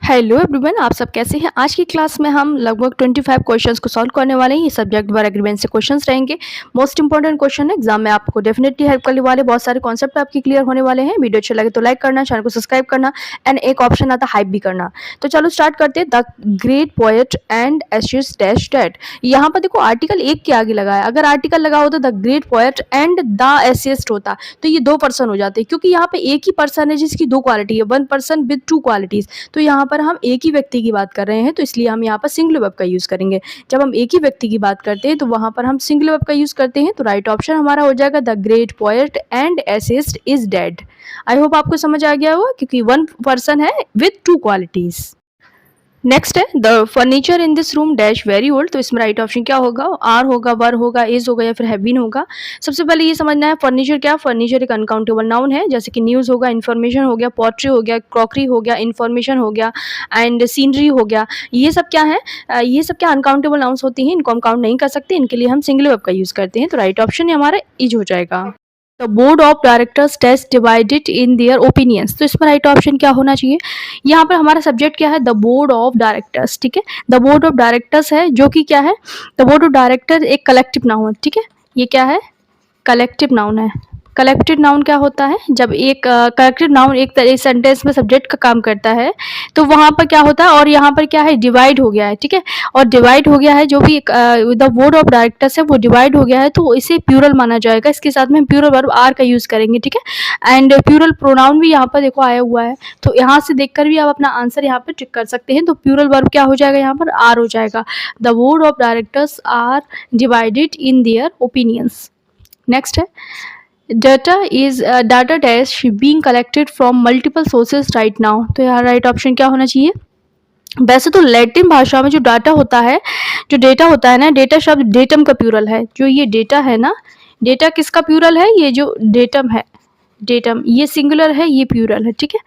Hello everyone, आप सब कैसे हैं। आज की क्लास में हम लगभग 25 क्वेश्चंस को सॉल्व करने वाले हैं। ये सब्जेक्ट वार एग्रीमेंट से क्वेश्चंस रहेंगे। मोस्ट इंपॉर्टेंट क्वेश्चन है, एग्जाम में आपको डेफिनेटली हेल्प करने वाले। बहुत सारे कॉन्सेप्ट आपके क्लियर होने वाले हैं। वीडियो अच्छा लगे तो लाइक करना, चैनल को सब्सक्राइब करना एंड एक ऑप्शन आता है हाइप भी करना। तो चलो स्टार्ट करते हैं। The great poet and Asia's dash dead. यहाँ पर देखो आर्टिकल एक के आगे लगा है। अगर आर्टिकल लगा होता the great poet and the easiest होता तो ये दो पर्सन हो जाते, क्योंकि यहाँ पे एक ही पर्सन है जिसकी दो क्वालिटी है, one person with two qualities. तो यहाँ पर हम एक ही व्यक्ति की बात कर रहे हैं, तो इसलिए हम यहाँ पर सिंगुलर वर्ब का यूज करेंगे। जब हम एक ही व्यक्ति की बात करते हैं तो वहां पर हम सिंगुलर वर्ब का यूज करते हैं। तो राइट ऑप्शन हमारा हो जाएगा the great poet and essayist is dead. I hope आपको समझ आ गया होगा, क्योंकि वन पर्सन है विद टू क्वालिटीज। नेक्स्ट है the furniture in this room dash very old. तो इसमें राइट ऑप्शन क्या होगा? आर होगा, वर होगा, इज होगा या फिर हैव बीन होगा। सबसे पहले ये समझना है फर्नीचर क्या। फर्नीचर एक अनकाउंटेबल नाउन है, जैसे कि न्यूज़ होगा, इन्फॉर्मेशन हो गया, पोट्री हो गया, क्रॉकरी हो गया, इन्फॉर्मेशन हो गया एंड सीनरी हो गया। ये सब क्या है? ये सब क्या अनकाउंटेबल नाउन्स होती हैं, इनको हम काउंट नहीं कर सकते। इनके लिए हम सिंगुलर वर्ब का यूज करते हैं। तो राइट ऑप्शन हमारा इज हो जाएगा। The board of directors test divided in their opinions. तो इसमें राइट ऑप्शन क्या होना चाहिए? यहाँ पर हमारा सब्जेक्ट क्या है? The board of directors. ठीक है, द बोर्ड ऑफ डायरेक्टर्स है, जो कि क्या है? द बोर्ड ऑफ डायरेक्टर एक कलेक्टिव नाउन है। ठीक है, ये क्या है? कलेक्टिव नाउन है। कलेक्टिव नाउन क्या होता है? जब एक कलेक्टिव नाउन एक सेंटेंस में सब्जेक्ट का काम करता है तो वहां पर क्या होता है, और यहाँ पर क्या है? डिवाइड हो गया है। ठीक है, और डिवाइड हो गया है, जो भी द बोर्ड ऑफ डायरेक्टर्स है वो डिवाइड हो गया है, तो इसे प्यूरल माना जाएगा। इसके साथ में प्यूरल वर्ब आर का यूज करेंगे। ठीक है, एंड प्यूरल प्रोनाउन भी यहाँ पर देखो आया हुआ है, तो यहाँ से देखकर भी आप अपना आंसर यहाँ पर टिक कर सकते हैं। तो प्यूरल वर्ब क्या हो जाएगा? यहाँ पर आर हो जाएगा। The board of directors are divided in their opinions. Next है data dash being collected from multiple sources right now। तो यहाँ राइट ऑप्शन क्या होना चाहिए? वैसे तो लैटिन भाषा में जो डाटा होता है, जो डेटा होता है ना, डेटा शब्द डेटम का प्यूरल है। जो ये डेटा है ना, डेटा किसका प्यूरल है? ये जो डेटम है, डेटम, ये सिंगुलर है, ये प्यूरल है। ठीक है,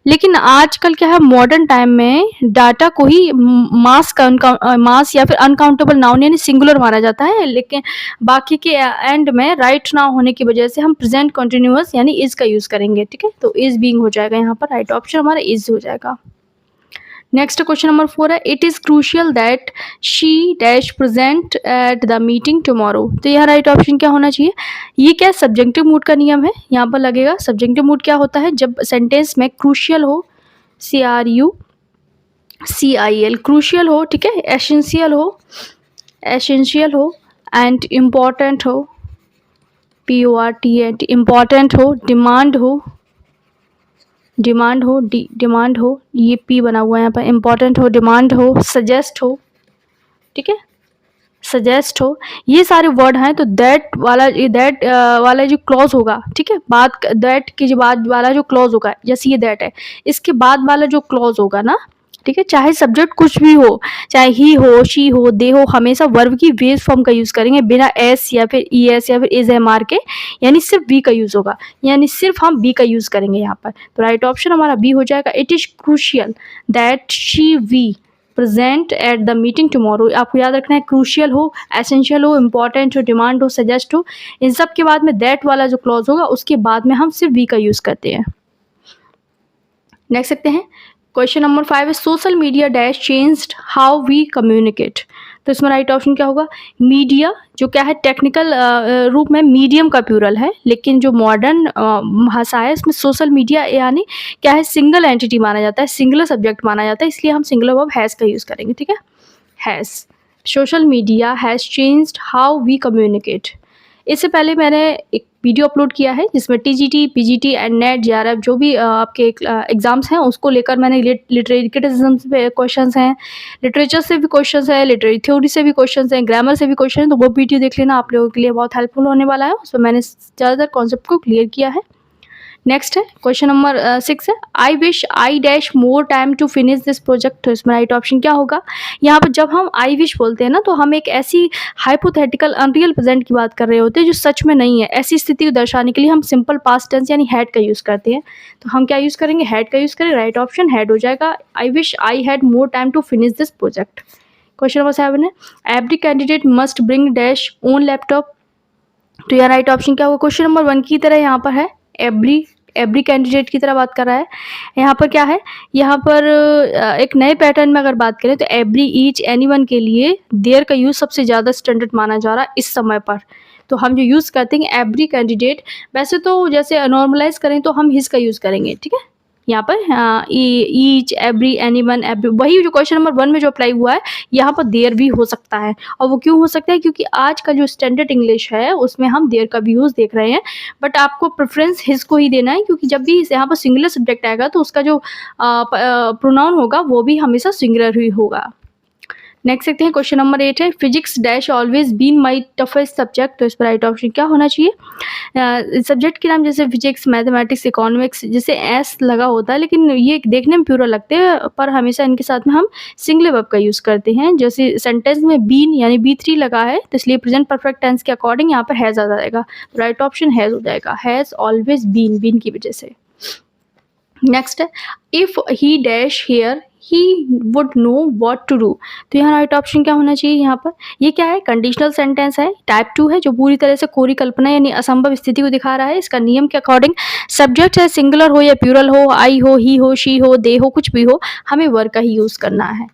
लेकिन आजकल क्या है, मॉडर्न टाइम में डाटा को ही मास या फिर अनकाउंटेबल नाउन यानी सिंगुलर माना जाता है, लेकिन बाकी के एंड में राइट ना होने की वजह से हम प्रेजेंट कंटिन्यूअस यानी इज का यूज करेंगे। ठीक है, तो इज बीइंग हो जाएगा यहाँ पर। राइट ऑप्शन हमारा इज हो जाएगा। नेक्स्ट क्वेश्चन नंबर 4 है it is crucial that she dash present at the meeting tomorrow. तो यह राइट ऑप्शन क्या होना चाहिए? ये क्या सब्जेक्टिव मूड का नियम है, यहाँ पर लगेगा। सब्जेक्टिव मूड क्या होता है? जब सेंटेंस में क्रूशियल हो, CRUCIL, क्रूशियल हो, ठीक है, एसेंशियल हो एंड इम्पॉर्टेंट हो, PORTENT, इम्पॉर्टेंट हो, डिमांड हो, ये P बना हुआ है यहाँ पर, इम्पॉर्टेंट हो, डिमांड हो, सजेस्ट हो, ठीक है, सजेस्ट हो, ये सारे वर्ड हैं। तो दैट वाला जो क्लॉज होगा, ठीक है, बात दैट के बाद वाला जो क्लॉज होगा, जैसे ये दैट है, इसके बाद वाला जो क्लॉज होगा ना, ठीक है, चाहे सब्जेक्ट कुछ भी हो, चाहे ही हो, शी हो, दे हो, हमेशा वर्ब की बेस फॉर्म का यूज करेंगे, बिना एस या फिर ES या फिर इज है मार के, यानी सिर्फ बी का यूज होगा, यानी सिर्फ हम बी का यूज करेंगे यहाँ पर। तो राइट ऑप्शन हमारा बी हो जाएगा। It is crucial that she we present at the meeting tomorrow. आपको याद रखना है, क्रूशियल हो, एसेंशियल हो, इंपॉर्टेंट हो, डिमांड हो, सजेस्ट हो, इन सब के बाद में दैट वाला जो क्लॉज होगा उसके बाद में हम सिर्फ बी का यूज करते हैं। नेक्स्ट देखते हैं, क्वेश्चन नंबर 5 है social media dash changed how we communicate. तो इसमें राइट ऑप्शन क्या होगा? मीडिया जो क्या है, टेक्निकल रूप में मीडियम का प्यूरल है, लेकिन जो मॉडर्न भाषा है इसमें सोशल मीडिया यानी क्या है, सिंगल एंटिटी माना जाता है, सिंगुलर सब्जेक्ट माना जाता है, इसलिए हम सिंगुलर वर्ब हैज़ का यूज़ करेंगे। ठीक है, has, social media has changed how we communicate. इससे पहले मैंने एक वीडियो अपलोड किया है जिसमें TGT, PGT and net, JRF जो भी आपके एग्जाम्स हैं उसको लेकर मैंने लिटरेरी क्रिटिसिज्म पे क्वेश्चंस हैं, लिटरेचर से भी क्वेश्चंस हैं, लिटरेरी थ्योरी से भी क्वेश्चंस हैं, ग्रामर से भी क्वेश्चन हैं, तो वो वीडियो देख लेना, आप लोगों के लिए बहुत हेल्पफुल होने वाला है। उसमें मैंने ज़्यादातर कॉन्सेप्ट को क्लियर किया है। नेक्स्ट है क्वेश्चन नंबर 6 है I wish I dash more time to finish this project. तो इसमें राइट ऑप्शन क्या होगा? यहाँ पर जब हम आई विश बोलते हैं ना, तो हम एक ऐसी हाइपोथेटिकल अनरियल प्रेजेंट की बात कर रहे होते हैं जो सच में नहीं है। ऐसी स्थिति को दर्शाने के लिए हम सिंपल पास्ट टेंस यानी हैड का यूज़ करते हैं। तो हम क्या यूज़ करेंगे? हैड का यूज़ करें। राइट ऑप्शन हैड हो जाएगा। I wish I had more time to finish this project. Question number 7 है every candidate must bring dash own laptop. तो यहाँ राइट ऑप्शन क्या होगा? क्वेश्चन नंबर 1 की तरह यहाँ पर है एवरी एवरी कैंडिडेट की तरह बात कर रहा है। यहाँ पर क्या है, यहाँ पर एक नए पैटर्न में अगर बात करें तो एवरी, ईच, एनीवन के लिए देयर का यूज़ सबसे ज़्यादा स्टैंडर्ड माना जा रहा है इस समय पर। तो हम जो यूज़ करते हैं एवरी कैंडिडेट, वैसे तो जैसे नॉर्मलाइज़ करें तो हम हिज का यूज़ करेंगे, ठीक है। यहाँ पर ईच, एवरी, एनीवन, एवरी, वही जो क्वेश्चन नंबर 1 में जो अप्लाई हुआ है, यहाँ पर देयर भी हो सकता है। और वो क्यों हो सकता है, क्योंकि आज का जो स्टैंडर्ड इंग्लिश है उसमें हम देयर का भी यूज़ देख रहे हैं, बट आपको प्रेफरेंस हिज को ही देना है, क्योंकि जब भी यहाँ पर सिंगुलर सब्जेक्ट आएगा तो उसका जो प्रोनाउन होगा वो भी हमेशा सिंगुलर ही होगा। नेक्स्ट देखते हैं, क्वेश्चन नंबर 8 है, physics dash always been my toughest subject. तो इस पर राइट ऑप्शन क्या होना चाहिए। सब्जेक्ट के नाम जैसे फिजिक्स, मैथमेटिक्स, इकोनॉमिक्स, जैसे एस लगा होता है, लेकिन ये देखने में प्यूरल लगते हैं, पर हमेशा इनके साथ में हम सिंगुलर वर्ब का यूज़ करते हैं। जैसे सेंटेंस में बीन यानी B3 लगा है, तो इसलिए प्रेजेंट परफेक्ट टेंस के अकॉर्डिंग यहाँ पर हैज़ आ जाएगा। तो राइट ऑप्शन हैज़ हो जाएगा, हैज़ ऑलवेज बीन, बीन की वजह से। नेक्स्ट है, if he dash here he would know what to do. तो यहाँ राइट ऑप्शन क्या होना चाहिए। यहाँ पर ये क्या है, कंडीशनल सेंटेंस है, टाइप 2 है, जो पूरी तरह से कोरी कल्पना यानी असंभव स्थिति को दिखा रहा है। इसका नियम के अकॉर्डिंग सब्जेक्ट है सिंगुलर हो या प्यूरल हो, आई हो, ही हो, शी हो, दे हो, कुछ भी हो, हमें वर्ब का ही यूज़ करना है।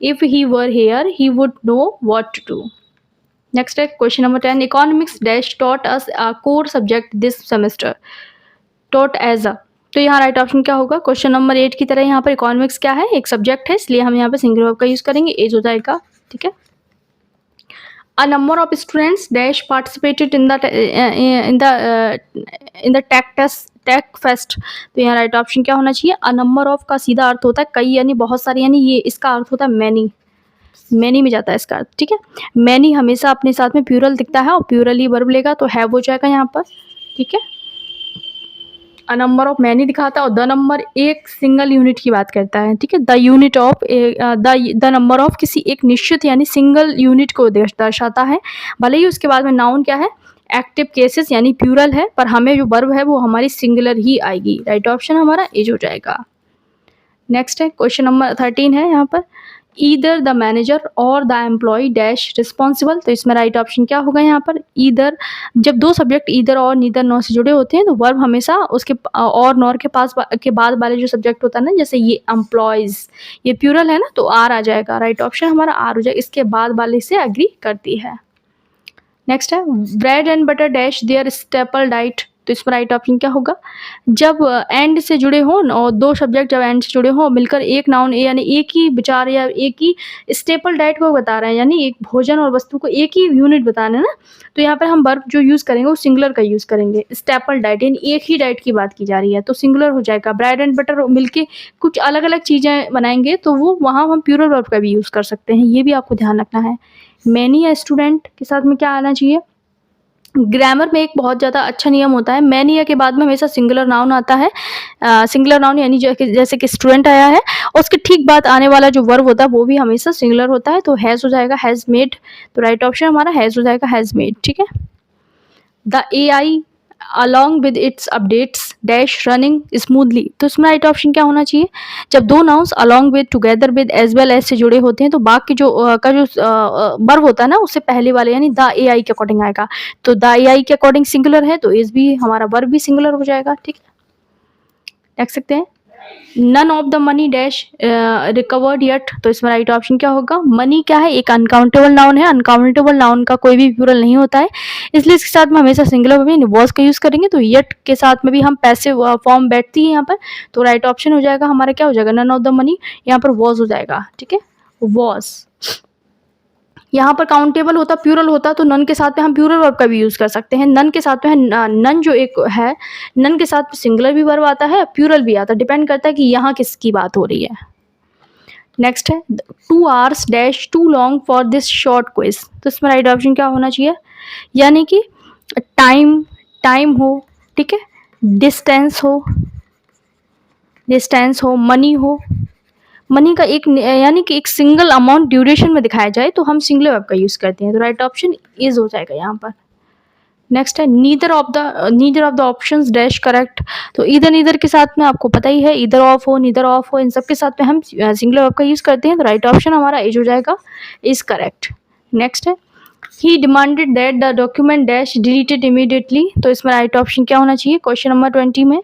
If he were here he would know what to do. Next है question number 10, economics dash taught as a core subject this semester. Taught as a, तो यहाँ राइट ऑप्शन क्या होगा। क्वेश्चन नंबर 8 की तरह यहाँ पर इकोनॉमिक्स क्या है, एक सब्जेक्ट है, इसलिए हम यहाँ पर सिंगुलर वर्ब का यूज़ करेंगे, एज हो जाएगा, ठीक है। A number of students dash participated in the tech fest. तो यहाँ राइट ऑप्शन क्या होना चाहिए। अ नंबर ऑफ का सीधा अर्थ होता है कई यानी बहुत सारे, यानी ये इसका अर्थ होता है मैनी, मैनी में जाता है इसका अर्थ, ठीक है। मैनी हमेशा अपने साथ में प्यूरल दिखता है और प्यूरल ही वर्ब लेगा, तो हैव हो जाएगा यहाँ पर, ठीक है। अ नंबर ऑफ मैनी दिखाता है और द नंबर एक सिंगल यूनिट की बात करता है, ठीक है। The unit of the number of किसी एक निश्चित यानी सिंगल यूनिट को दर्शाता है, भले ही उसके बाद में नाउन क्या है, एक्टिव केसेस यानी प्यूरल है, पर हमें जो वर्ब है वो हमारी सिंगुलर ही आएगी। राइट ऑप्शन हमारा एज हो जाएगा। नेक्स्ट है क्वेश्चन नंबर 13 है यहाँ पर, ईदर द मैनेजर और द एम्प्लॉय डैश रिस्पॉन्सिबल। तो इसमें राइट ऑप्शन क्या होगा यहाँ पर। ईदर, जब दो सब्जेक्ट ईदर और नीदर नॉर से जुड़े होते हैं तो वर्ब हमेशा उसके और नॉर के पास के बाद वाले जो सब्जेक्ट होता है ना, जैसे ये एम्प्लॉयज, ये प्यूरल है ना, तो आर आ जाएगा। राइट ऑप्शन हमारा आर हो जाएगा, इसके बाद वाले से एग्री करती है। नेक्स्ट है, bread and butter dash there staple diet. तो इसमें राइट ऑप्शन क्या होगा। जब एंड से जुड़े हों और दो सब्जेक्ट जब एंड से जुड़े हों मिलकर एक नाउन यानी एक ही विचार या एक ही स्टेपल डाइट को बता रहे हैं, यानी एक भोजन और वस्तु को एक ही यूनिट बता रहे हैं ना, तो यहाँ पर हम वर्ब जो यूज़ करेंगे वो सिंगुलर का यूज़ करेंगे। स्टेपल डाइट यानी एक ही डाइट की बात की जा रही है, तो सिंगुलर हो जाएगा। ब्रेड एंड बटर मिलके कुछ अलग अलग चीज़ें बनाएंगे तो वो वहाँ हम प्लूरल वर्ब का भी यूज़ कर सकते हैं, ये भी आपको ध्यान रखना है। मैनी या स्टूडेंट के साथ में क्या आना चाहिए। ग्रामर में एक बहुत ज़्यादा अच्छा नियम होता है, मैनी या के बाद में हमेशा सिंगुलर नाउन आता है। सिंगुलर नाउन यानी जैसे कि स्टूडेंट आया है और उसके ठीक बाद आने वाला जो वर्ब होता है वो भी हमेशा सिंगुलर होता है, तो हैज़ हो जाएगा, हैज़ मेड। तो राइट ऑप्शन हमारा हैज़ हो जाएगा, हैज़ मेड, ठीक है। The AI along with its updates dash running smoothly। तो इसमें राइट ऑप्शन क्या होना चाहिए। जब दो nouns along with, together with, as well as से जुड़े होते हैं तो बाकी के जो वर्ब होता है ना उससे पहले वाले यानी द AI के अकॉर्डिंग आएगा, तो द AI के अकॉर्डिंग सिंगुलर है तो इस भी हमारा वर्ब भी सिंगुलर हो जाएगा, ठीक है। देख सकते हैं, none of the money dash recovered yet. तो इसमें राइट ऑप्शन क्या होगा। मनी क्या है, एक अनकाउंटेबल नाउन है, अनकाउंटेबल नाउन का कोई भी प्लूरल नहीं होता है, इसलिए इसके साथ में हमेशा सिंगुलर में वॉज का यूज़ करेंगे, तो येट के साथ में भी हम पैसिव फॉर्म बैठती है यहाँ पर, तो राइट ऑप्शन हो जाएगा हमारा क्या हो जाएगा, नन ऑफ द मनी, यहाँ पर वॉज हो जाएगा, ठीक है, वॉज। यहाँ पर काउंटेबल होता, प्यूरल होता तो नन के साथ में हम प्यूरल वर्ब का भी यूज़ कर सकते हैं। नन के साथ में नन जो एक है, नन के साथ सिंगुलर भी वर्ब आता है, प्यूरल भी आता है, डिपेंड करता है कि यहाँ किसकी बात हो रही है। नेक्स्ट है 2 hours dash too long for this short quiz. तो इसमें राइट ऑप्शन क्या होना चाहिए, यानी कि टाइम हो, ठीक है, डिस्टेंस हो, मनी हो, मनी का एक यानी कि एक सिंगल अमाउंट ड्यूरेशन में दिखाया जाए तो हम सिंगुलर वर्ब का यूज़ करते हैं, तो राइट ऑप्शन इज हो जाएगा यहाँ पर। नेक्स्ट है neither of the options dash correct. तो ईदर के साथ में आपको पता ही है, ईदर ऑफ हो, नीदर ऑफ हो, इन सब के साथ में हम सिंगुलर वर्ब का यूज़ करते हैं, तो राइट ऑप्शन हमारा इज हो जाएगा, इज करेक्ट। नेक्स्ट है he demanded that the document dash deleted immediately, तो इसमें राइट ऑप्शन क्या होना चाहिए क्वेश्चन नंबर 20 में।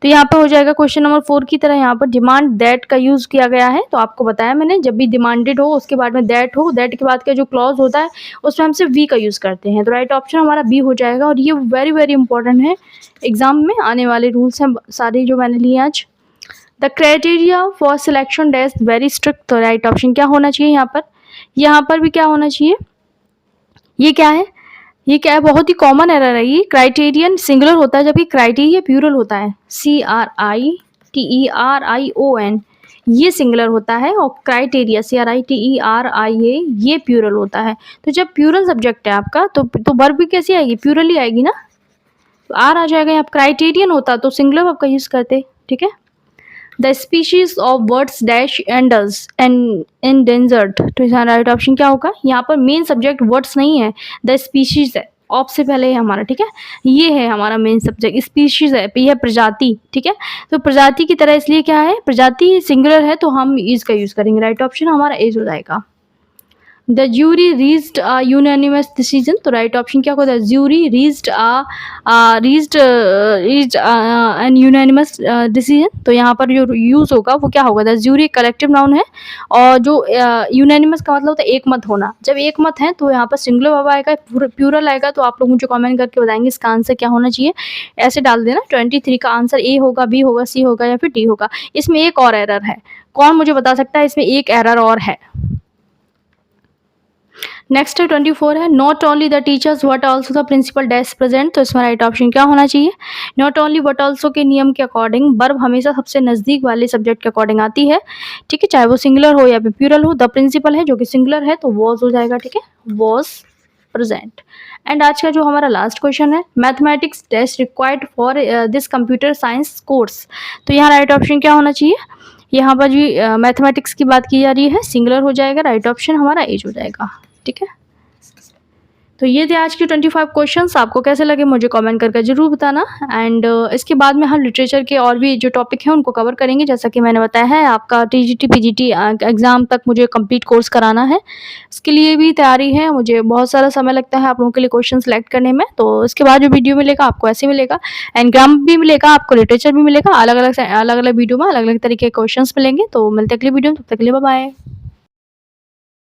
तो यहाँ पर हो जाएगा क्वेश्चन नंबर 4 की तरह, यहाँ पर डिमांड दैट का यूज़ किया गया है। तो आपको बताया मैंने, जब भी डिमांडेड हो उसके बाद में दैट हो, दैट के बाद का जो क्लॉज होता है उसमें हम सिर्फ वी का यूज़ करते हैं। तो राइट ऑप्शन हमारा बी हो जाएगा। और ये वेरी वेरी इंपॉर्टेंट है, एग्जाम में आने वाले रूल्स हैं सारे जो मैंने लिए आज। The criteria for selection dash very strict, तो राइट ऑप्शन क्या होना चाहिए यहाँ पर भी क्या होना चाहिए, ये क्या है, ये क्या है, बहुत ही कॉमन एरर है ये। क्राइटेरियन सिंगुलर होता है जबकि क्राइटेरिया प्लूरल होता है, CRITERION, ये सिंगुलर होता है और क्राइटेरिया CRITERIA ये प्लूरल होता है। तो जब प्लूरल सब्जेक्ट है आपका तो वर्ब भी कैसी आएगी, प्लूरल ही आएगी ना, तो आर आ जाएगा। यहाँ क्राइटेरियन होता तो सिंगुलर वर्ब का यूज करते, ठीक है। The species of birds dash Anders and endangered, तो इसका राइट ऑप्शन क्या होगा, यहाँ पर मेन सब्जेक्ट वर्ड्स नहीं है, द स्पीशीज है, ऑफ से पहले है हमारा, ठीक है। ये है हमारा मेन सब्जेक्ट, स्पीशीज है, ये है प्रजाति, ठीक है। तो प्रजाति की तरह इसलिए क्या है, प्रजाति सिंगुलर है तो हम इज का यूज करेंगे, राइट ऑप्शन हमारा एज हो जाएगा। The jury reached a unanimous decision, तो राइट ऑप्शन क्या होगा, jury reached N unanimous decision, तो यहाँ पर जो यूज होगा वो क्या होगा, द ज्यूरी कलेक्टिव नाउन है और जो यूनानिमस का मतलब होता है एक मत होना। जब एक मत है तो यहाँ पर सिंगुलर वर्ब आएगा, प्लूरल आएगा, तो आप लोग मुझे कमेंट करके बताएंगे इसका आंसर क्या होना चाहिए। ऐसे डाल देना, 23 का आंसर ए होगा, बी होगा, सी होगा या फिर डी होगा। इसमें एक और एरर है, कौन मुझे बता सकता है इसमें एक एरर और है। नेक्स्ट है 24 है, not only the teachers but also the principal dash present, तो इसमें राइट ऑप्शन क्या होना चाहिए, नॉट ओनली बट ऑल्सो के नियम के अकॉर्डिंग वर्ब हमेशा सबसे नज़दीक वाले सब्जेक्ट के अकॉर्डिंग आती है, ठीक है, चाहे वो सिंगुलर हो या फिर प्लूरल हो। द प्रिंसिपल है जो कि सिंगुलर है तो वॉज हो जाएगा, ठीक है, वॉज प्रेजेंट। एंड आज का जो हमारा लास्ट क्वेश्चन है, mathematics dash required for this computer science course, तो यहाँ राइट ऑप्शन क्या होना चाहिए, यहाँ पर जी मैथमेटिक्स की बात की जा रही है, सिंगुलर हो जाएगा, राइट ऑप्शन हमारा एज हो जाएगा, ठीक है। तो ये थे आज के 25 क्वेश्चंस, आपको कैसे लगे मुझे कमेंट करके जरूर बताना। एंड इसके बाद में हम लिटरेचर के और भी जो टॉपिक हैं उनको कवर करेंगे, जैसा कि मैंने बताया है आपका TGT PGT एग्ज़ाम तक मुझे कंप्लीट कोर्स कराना है, इसके लिए भी तैयारी है, मुझे बहुत सारा समय लगता है आप लोगों के लिए क्वेश्चन सेलेक्ट करने में। तो इसके बाद जो वीडियो मिलेगा आपको ऐसे मिलेगा, एंड ग्राम भी मिलेगा, आपको लिटरेचर भी मिलेगा, अलग अलग वीडियो में अलग अलग तरीके के क्वेश्चन मिलेंगे। तो मिलते अगली वीडियो में, तब तक के लिए बाय बाय।